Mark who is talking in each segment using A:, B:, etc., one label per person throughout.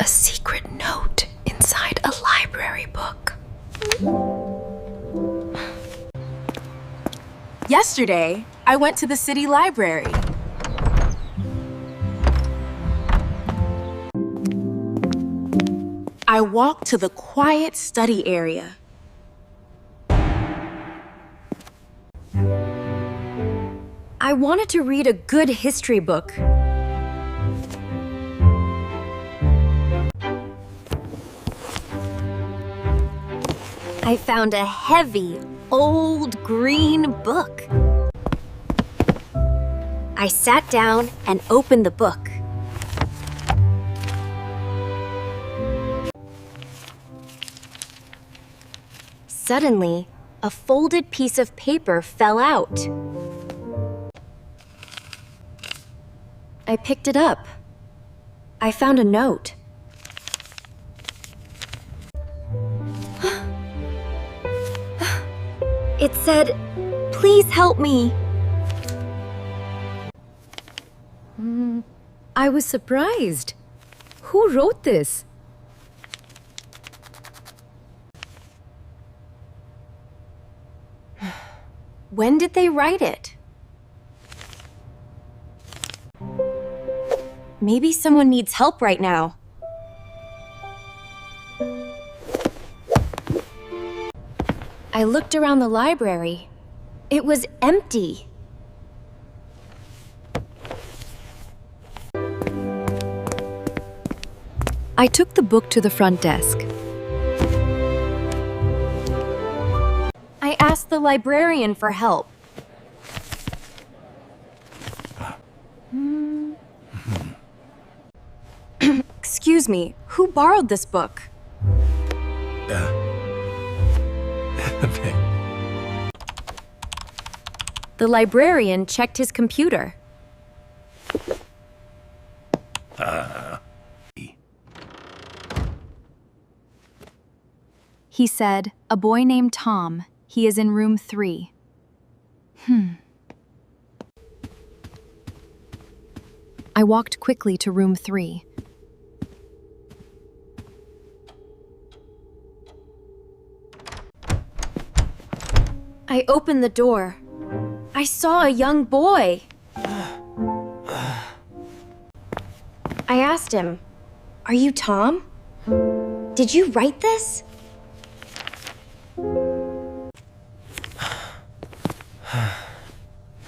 A: a secret note inside a library book.
B: Yesterday, I went to the city library. I walked to the quiet study area.
A: I wanted to read a good history book. I found a heavy, old green book. I sat down and opened the book. Suddenly, a folded piece of paper fell out. I picked it up. I found a note. It said, "Please help me." I was surprised. Who wrote this? When did they write it? Maybe someone needs help right now. I looked around the library. It was empty. I took the book to the front desk. I asked the librarian for help. Excuse me, who borrowed this book? The librarian checked his computer.
C: He said, "A boy named Tom. He is in room 3. I walked quickly to room 3.
A: I opened the door. I saw a young boy. I asked him, "Are you Tom? Did you write this?"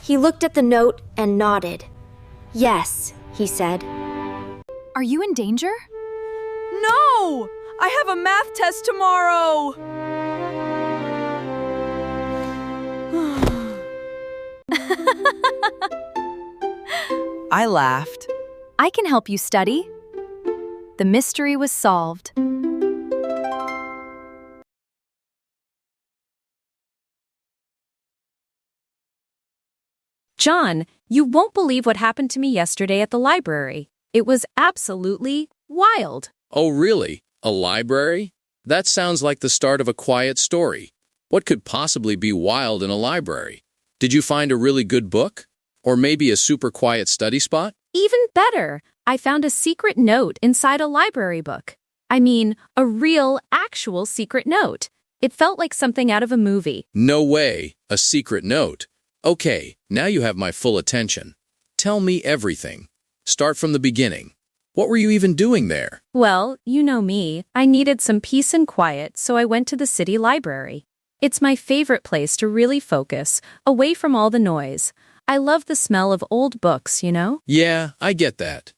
A: He looked at the note and nodded. "Yes," he said.
C: Are you in danger?
B: No! I have a math test tomorrow! I laughed.
C: I can help you study. The mystery was solved.
D: John, you won't believe what happened to me yesterday at the library. It was absolutely wild.
E: Oh, really? A library? That sounds like the start of a quiet story. What could possibly be wild in a library? Did you find a really good book? Or maybe a super quiet study spot?
D: Even better, I found a secret note inside a library book. I mean, a real, actual secret note. It felt like something out of a movie.
E: No way. A secret note. Okay, now you have my full attention. Tell me everything. Start from the beginning. What were you even doing there?
D: Well, you know me. I needed some peace and quiet, so I went to the city library. It's my favorite place to really focus, away from all the noise. I love the smell of old books, you know?
E: Yeah, I get that.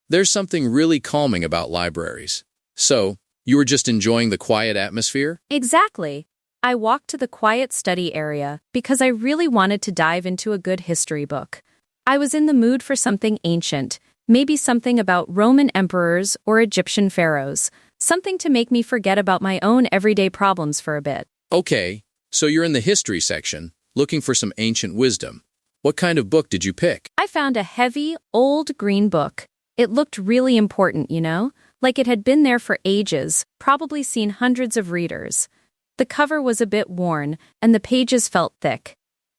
E: There's something really calming about libraries. So, you were just enjoying the quiet atmosphere?
D: Exactly. I walked to the quiet study area because I really wanted to dive into a good history book. I was in the mood for something ancient, maybe something about Roman emperors or Egyptian pharaohs, something to make me forget about my own everyday problems for a bit.
E: Okay, so you're in the history section, looking for some ancient wisdom. What kind of book did you pick?
D: I found a heavy, old green book. It looked really important, you know? Like it had been there for ages, probably seen hundreds of readers. The cover was a bit worn, and the pages felt thick.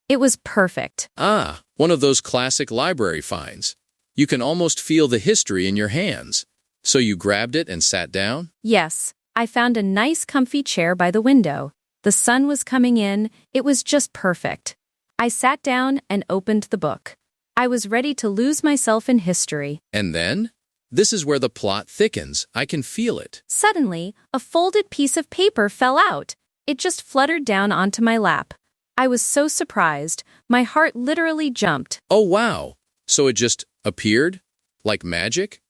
D: It was perfect.
E: Ah, one of those classic library finds. You can almost feel the history in your hands. So you grabbed it and sat down?
D: Yes, I found a nice comfy chair by the window. The sun was coming in, it was just perfect. I sat down and opened the book. I was ready to lose myself in history.
E: And then? This is where the plot thickens. I can feel it.
D: Suddenly, a folded piece of paper fell out. It just fluttered down onto my lap. I was so surprised, my heart literally jumped.
E: Oh, wow. So it just appeared? Like magic?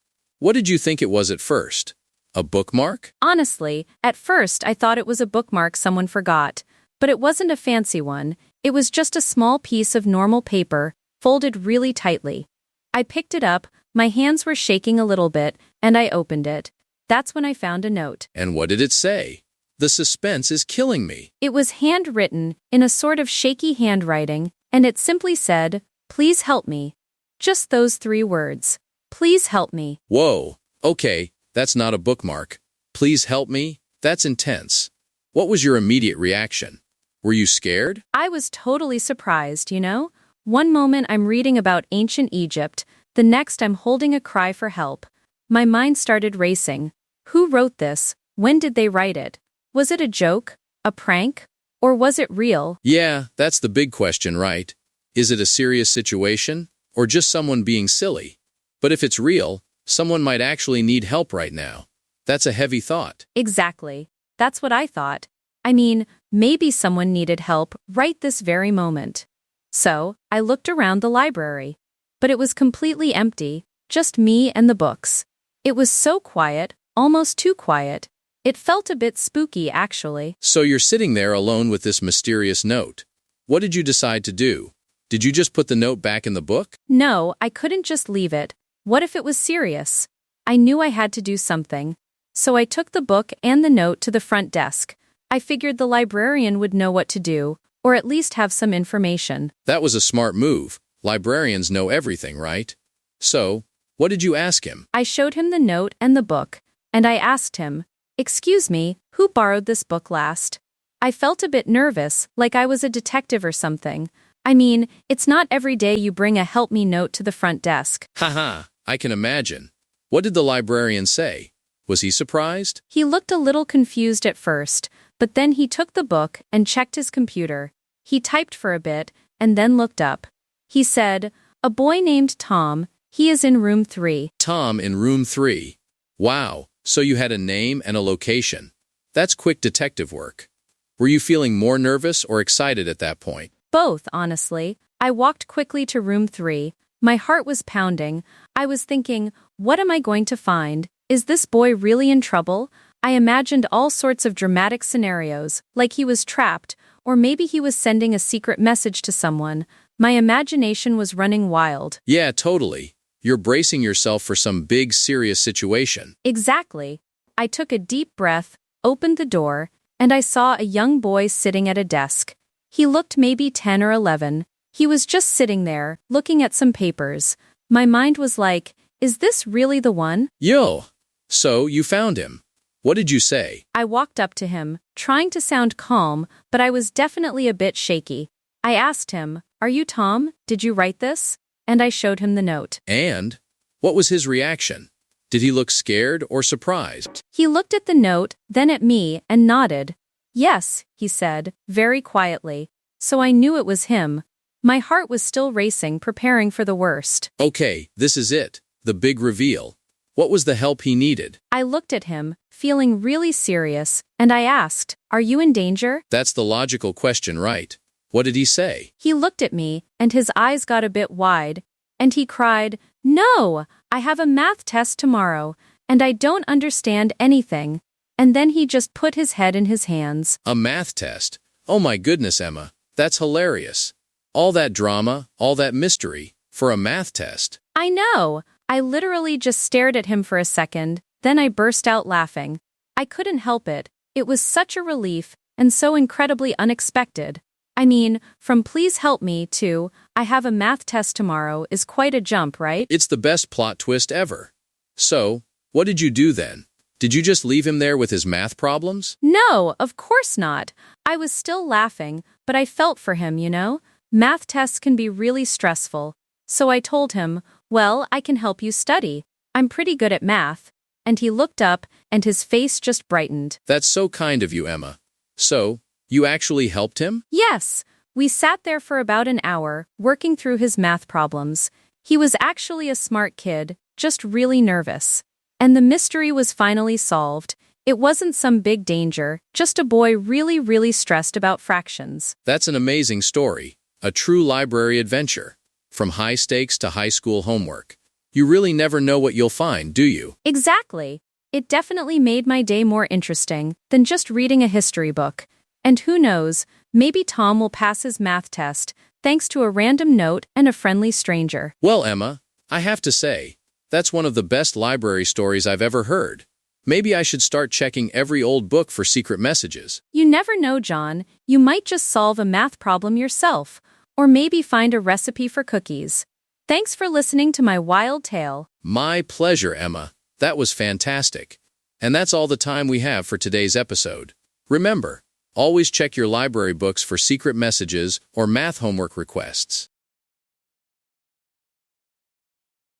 E: What did you think it was at first? A bookmark?
D: Honestly, at first I thought it was a bookmark someone forgot. But it wasn't a fancy one. It was just a small piece of normal paper, folded really tightly. I picked it up, my hands were shaking a little bit, and I opened it. That's when I found a note.
E: And what did it say? The suspense is killing me.
D: It was handwritten, in a sort of shaky handwriting, and it simply said, "Please help me." Just those 3 words. Please help me.
E: Whoa. Okay, that's not a bookmark. Please help me? That's intense. What was your immediate reaction? Were you scared?
D: I was totally surprised, you know? One moment I'm reading about ancient Egypt, the next I'm holding a cry for help. My mind started racing. Who wrote this? When did they write it? Was it a joke? A prank? Or was it real?
E: Yeah, that's the big question, right? Is it a serious situation? Or just someone being silly? But if it's real, someone might actually need help right now. That's a heavy thought.
D: Exactly. That's what I thought. I mean, maybe someone needed help right this very moment. So, I looked around the library. But it was completely empty, just me and the books. It was so quiet, almost too quiet. It felt a bit spooky, actually.
E: So you're sitting there alone with this mysterious note. What did you decide to do? Did you just put the note back in the book?
D: No, I couldn't just leave it. What if it was serious? I knew I had to do something. So I took the book and the note to the front desk. I figured the librarian would know what to do, or at least have some information.
E: That was a smart move. Librarians know everything, right? So, what did you ask him?
D: I showed him the note and the book, and I asked him, "Excuse me, who borrowed this book last?" I felt a bit nervous, like I was a detective or something. I mean, it's not every day you bring a help me note to the front desk.
E: Haha, I can imagine. What did the librarian say? Was he surprised?
D: He looked a little confused at first, but then he took the book and checked his computer. He typed for a bit, and then looked up. He said, "A boy named Tom, he is in room 3.
E: Tom in room 3. Wow, so you had a name and a location. That's quick detective work. Were you feeling more nervous or excited at that point?
D: Both, honestly. I walked quickly to room 3. My heart was pounding. I was thinking, what am I going to find? Is this boy really in trouble? I imagined all sorts of dramatic scenarios, like he was trapped, or maybe he was sending a secret message to someone. My imagination was running wild.
E: Yeah, totally. You're bracing yourself for some big, serious situation.
D: Exactly. I took a deep breath, opened the door, and I saw a young boy sitting at a desk. He looked maybe 10 or 11. He was just sitting there, looking at some papers. My mind was like, is this really the one?
E: Yo! So, you found him. What did you say?
D: I walked up to him, trying to sound calm, but I was definitely a bit shaky. I asked him, "Are you Tom? Did you write this?" And I showed him the note.
E: And? What was his reaction? Did he look scared or surprised?
D: He looked at the note, then at me, and nodded. "Yes," he said, very quietly. So I knew it was him. My heart was still racing, preparing for the worst.
E: Okay, this is it. The big reveal. What was the help he needed?
D: I looked at him, feeling really serious, and I asked, "Are you in danger?"
E: That's the logical question, right? What did he say?
D: He looked at me, and his eyes got a bit wide, and he cried, "No! I have a math test tomorrow, and I don't understand anything." And then he just put his head in his hands.
E: A math test? Oh my goodness, Emma. That's hilarious. All that drama, all that mystery, for a math test.
D: I know. I literally just stared at him for a second, then I burst out laughing. I couldn't help it. It was such a relief, and so incredibly unexpected. I mean, from "please help me" to "I have a math test tomorrow" is quite a jump, right?
E: It's the best plot twist ever. So, what did you do then? Did you just leave him there with his math problems?
D: No, of course not. I was still laughing, but I felt for him, you know? Math tests can be really stressful. So I told him, "Well, I can help you study. I'm pretty good at math." and he looked up, and his face just brightened.
E: That's so kind of you, Emma. So, you actually helped him?
D: Yes, we sat there for about an hour, working through his math problems. He was actually a smart kid, just really nervous. And the mystery was finally solved. It wasn't some big danger, just a boy really stressed about fractions.
E: That's an amazing story. A true library adventure. From high stakes to high school homework. You really never know what you'll find, do you?
D: Exactly. It definitely made my day more interesting than just reading a history book. And who knows, maybe Tom will pass his math test thanks to a random note and a friendly stranger.
E: Well, Emma, I have to say, that's one of the best library stories I've ever heard. Maybe I should start checking every old book for secret messages.
D: You never know, John. You might just solve a math problem yourself, or maybe find a recipe for cookies. Thanks for listening to my wild tale.
E: My pleasure, Emma. That was fantastic. And that's all the time we have for today's episode. Remember, always check your library books for secret messages or math homework requests.